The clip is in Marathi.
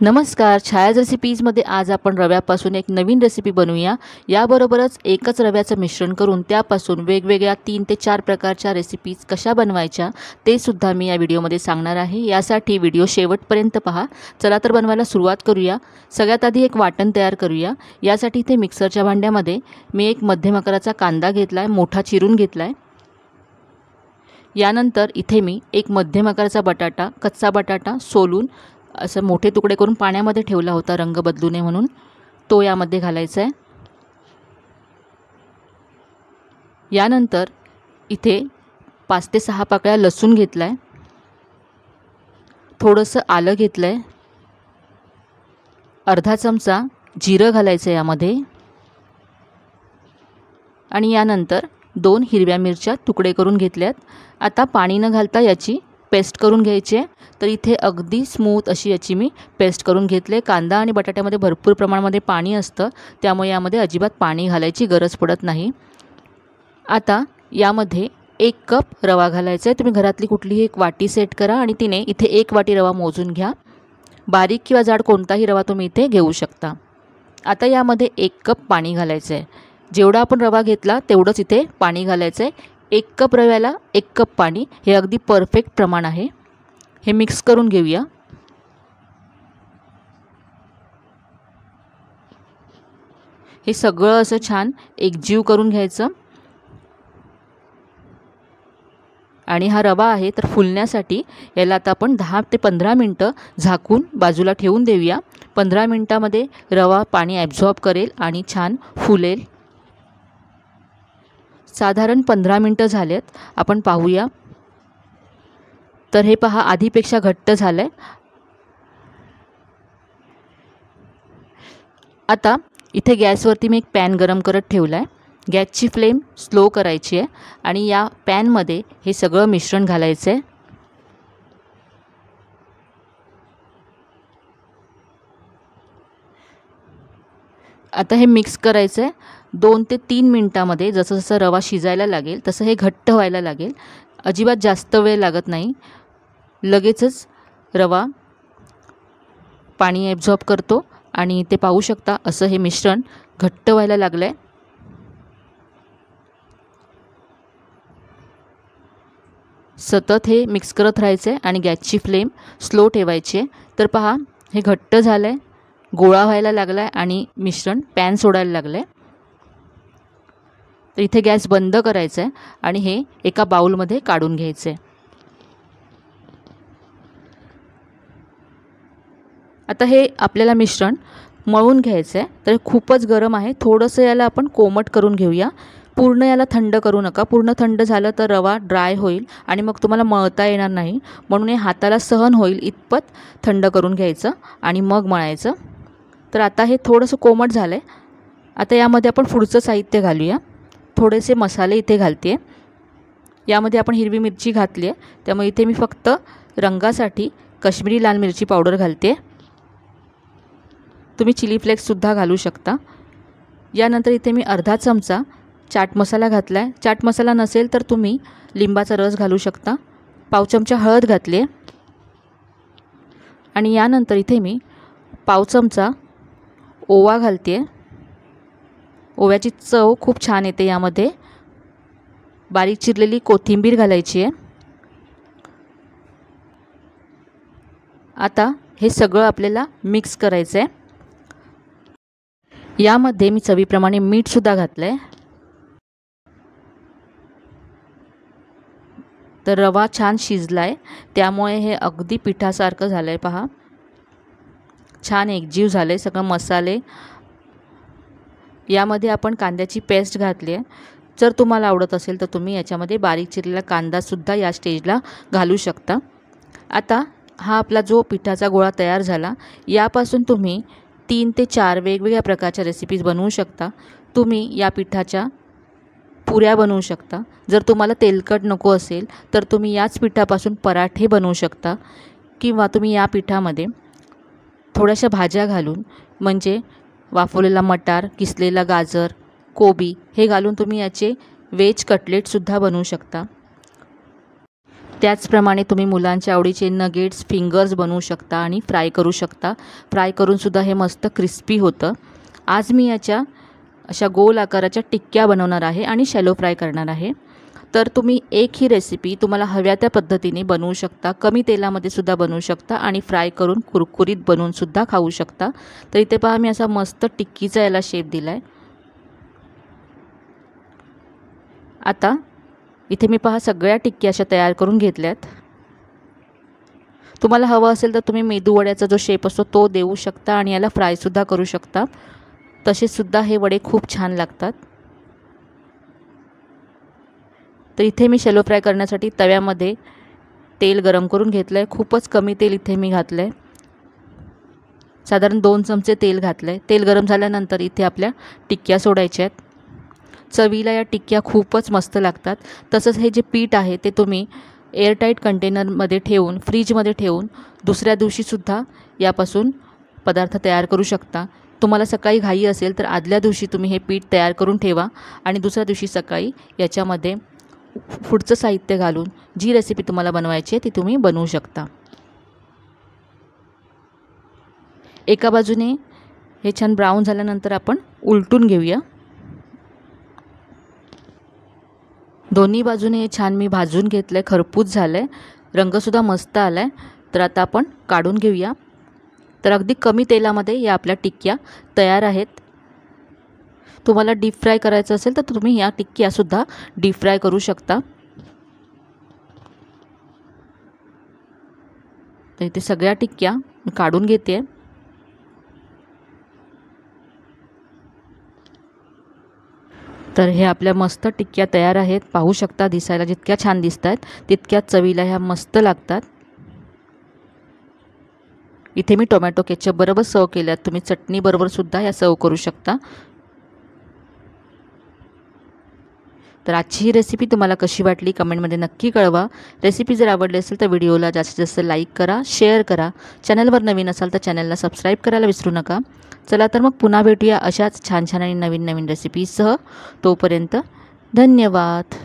नमस्कार, छायाज रेसिपीजमध्ये आज आपण रव्यापासून एक नवीन रेसिपी बनवूया। याबरोबरच एकच रव्याचं मिश्रण करून त्यापासून वेगवेगळ्या 3 ते 4 प्रकारच्या रेसिपीज कशा बनवायच्या ते सुद्धा मी या व्हिडिओमध्ये सांगणार आहे। यासाठी व्हिडिओ शेवटपर्यंत पहा। चला तर बनवायला सुरुवात करूया। सगळ्यात आधी एक वाटण तयार करूया। यासाठी इथे मिक्सरच्या भांड्यामध्ये मी एक मध्यम आकाराचा कांदा घेतलाय, मोठा चिरून घेतलाय। यानंतर इथे मी एक मध्यम आकाराचा बटाटा, कच्चा बटाटा सोलून असं मोठे तुकडे करून पाण्यामध्ये ठेवला होता रंग बदलू नये म्हणून, तो यामध्ये घालायचा आहे। यानंतर इथे 5 ते 6 पाकळ्या लसूण घेतलाय, थोडंसं आलं घेतलंय, अर्धा चमचा जिरं घालायचं यामध्ये आणि यानंतर 2 हिरव्या मिरच्या तुकडे करून घेतल्यात। आता पाणी न घालता याची पेस्ट करून घ्यायची आहे। तर इथे अगदी स्मूथ अशी याची मी पेस्ट करून घेतले। कांदा आणि बटाट्यामध्ये भरपूर प्रमाणामध्ये पाणी असतं, त्यामुळे यामध्ये अजिबात पाणी घालायची गरज पडत नाही। आता यामध्ये 1 कप रवा घालायचा आहे। तुम्ही घरातली कुठलीही एक वाटी सेट करा आणि तिने इथे 1 वाटी रवा मोजून घ्या। बारीक किंवा जाड कोणताही रवा तुम्ही इथे घेऊ शकता। आता यामध्ये 1 कप पाणी घालायचं आहे। जेवढा आपण रवा घेतला तेवढंच इथे पाणी घालायचं आहे। 1 कप रव्याला 1 कप पाणी हे अगदी परफेक्ट प्रमाण आहे। हे मिक्स करून घेऊया। हे सगळं असं छान एकजीव करून घ्यायचं आणि हा रवा आहे तर फुलण्यासाठी याला आता आपण 10 ते 15 मिनिटं झाकून बाजूला ठेवून देऊया। 15 मिनिटांमध्ये रवा पाणी ॲब्झॉर्ब करेल आणि छान फुलेल। साधारण 15 मिनिटं झालेत, आपण पाहूया। तर हे पहा आधीपेक्षा घट्ट झालंय। आता इथे गॅसवरती मी एक पॅन गरम करत ठेवलाय। गॅसची फ्लेम स्लो करायची आहे आणि या पॅनमध्ये हे सगळं मिश्रण घालायचं आहे। आता हे मिक्स करायचं आहे। 2 ते 3 मिनिटांमध्ये जसं जसं रवा शिजायला लागेल तसं हे घट्ट व्हायला लागेल। अजिबात जास्त वेळ लागत नाही, लगेचच रवा पाणी ॲब्झॉर्ब करतो आणि ते पाहू शकता असं हे मिश्रण घट्ट व्हायला लागलं आहे। सतत हे मिक्स करत राहायचं आहे आणि गॅसची फ्लेम स्लो ठेवायची आहे। तर पहा हे घट्ट झालं आहे, गोळा व्हायला लागला आहे आणि मिश्रण पॅन सोडायला लागलं आहे। तर इथे गॅस बंद करायचा आहे आणि हे एका बाउलमध्ये काढून घ्यायचं आहे। आता हे आपल्याला मिश्रण मळून घ्यायचं आहे। तर खूपच गरम आहे, थोडंसं याला आपण कोमट करून घेऊया। पूर्ण याला थंड करू नका, पूर्ण थंड झालं तर रवा ड्राय होईल आणि मग तुम्हाला मळता येणार नाही। म्हणून हे हाताला सहन होईल इतपत थंड करून घ्यायचं आणि मग मळायचं। तर आता हे थोडंसं कोमट झालं आहे। आता यामध्ये आपण पुढचं साहित्य घालूया। थोडेसे मसाले इथे घालते। यामध्ये आपण हिरवी मिरची घातली आहे, त्यामुळे इथे मी फक्त रंगासाठी काश्मीरी लाल मिरची पावडर घालते। तुम्ही चिली फ्लेक्ससुद्धा घालू शकता। यानंतर इथे मी अर्धा चमचा चाट मसाला घातला आहे। चाट मसाला नसेल तर तुम्ही लिंबाचा रस घालू शकता। पाव चमचा हळद घातली आहे आणि यानंतर इथे मी पाव चमचा ओवा घालते। ओव्याची चव खूप छान येते यामध्ये। बारीक चिरलेली कोथिंबीर घालायची आहे। आता हे सगळं आपल्याला मिक्स करायचं आहे। यामध्ये मी चवीप्रमाणे मीठसुद्धा घातलं आहे। तर रवा छान शिजला आहे, त्यामुळे हे अगदी पिठासारखं झालं आहे। पहा छान एकजीव झालं आहे सगळं मसाले। यामध्ये आपण कांद्याची पेस्ट घातली आहे। जर तुम्हाला आवडत असेल तर तुम्ही याच्यामध्ये बारीक चिरलेला कांदासुद्धा या स्टेजला घालू शकता। आता हा आपला जो पिठाचा गोळा तयार झाला, यापासून तुम्ही 3 ते 4 वेगवेगळ्या प्रकारच्या रेसिपीज बनवू शकता। तुम्ही या पिठाच्या पुऱ्या बनवू शकता। जर तुम्हाला तेलकट नको असेल तर तुम्ही याच पिठापासून पराठे बनवू शकता किंवा तुम्ही या पिठामध्ये थोड्याशा भाज्या घालून म्हणजे वाफवलेला मटार, किसलेला गाजर, कोबी हे घालून तुम्ही याचे व्हेज कटलेटसुद्धा बनवू शकता। त्याचप्रमाणे तुम्ही मुलांच्या आवडीचे नगेट्स, फिंगर्स बनवू शकता आणि फ्राय करू शकता. फ्राय करूनसुद्धा हे मस्त क्रिस्पी होतं. आज मी याच्या अशा गोल आकाराच्या टिक्क्या बनवणार आहे आणि शॅलो फ्राय करणार आहे. तर तुम्ही एक ही रेसिपी तुम्हाला हव्या त्या पद्धतीने बनवू शकता. कमी तेलामध्ये सुद्धा बनवू शकता आणि फ्राय करून कुरकुरीत बनवूनसुद्धा खाऊ शकता. तर इथे पहा मी असा मस्त टिक्कीचा याला शेप दिला आहे. आता इथे मी पहा सगळ्या टिक्क्या अशा तयार करून घेतल्यात. तुम्हाला हवं असेल तर तुम्ही मेदूवड्याचा जो शेप असतो तो देऊ शकता आणि याला फ्रायसुद्धा करू शकता. तसेसुद्धा हे वडे खूप छान लागतात. तर इथे मी शॅलो फ्राय करण्यासाठी तव्यामध्ये तेल गरम करून घेतलं आहे. खूपच कमी तेल इथे मी घातलं आहे. साधारण 2 चमचे तेल घातलं आहे. तेल गरम झाल्यानंतर इथे आपल्या टिक्क्या सोडायच्या आहेत. चवीला या टिक्क्या खूपच मस्त लागतात. तसंच हे जे पीठ आहे ते तुम्ही एअरटाईट कंटेनरमध्ये ठेवून फ्रीजमध्ये ठेवून दुसऱ्या दिवशीसुद्धा यापासून पदार्थ तयार करू शकता. तुम्हाला सकाळी घाई असेल तर आदल्या दिवशी तुम्ही हे पीठ तयार करून ठेवा आणि दुसऱ्या दिवशी सकाळी याच्यामध्ये पुढचं साहित्य घालून जी रेसिपी तुम्हाला बनवायची आहे ती तुम्ही बनवू शकता. एका बाजूने हे छान ब्राऊन झाल्यानंतर आपण उलटून घेऊया. दोन्ही बाजूने हे छान मी भाजून घेतलं आहे. खरपूस झालं आहे. रंगसुद्धा मस्त आला आहे. तर आता आपण काढून घेऊया. तर अगदी कमी तेलामध्ये या आपल्या टिक्क्या तयार आहेत. तुम्हाला डीप फ्राय करायचं असेल तर तुम्ही या टिक्क्यासुद्धा डीप फ्राय करू शकता. तर इथे सगळ्या टिक्क्या मी काढून घेते. तर हे आपल्या मस्त टिक्क्या तयार आहेत. पाहू शकता दिसायला जितक्या छान दिसत आहेत तितक्याच चवीला ह्या मस्त लागतात. इथे मी टोमॅटो केचप बरोबर सर्व केल्यात. तुम्ही चटणी बरोबर सुद्धा या सर्व करू शकता. तर आजची ही रेसिपी तुम्हाला कशी वाटली कमेंटमध्ये नक्की कळवा. रेसिपी जर आवडली असेल तर व्हिडिओला जास्तीत जास्त लाईक करा, शेअर करा. चॅनलवर नवीन असाल तर चॅनलला सबस्क्राईब करायला विसरू नका. चला तर मग पुन्हा भेटूया अशाच छान छान आणि नवीन नवीन रेसिपीसह. तोपर्यंत धन्यवाद.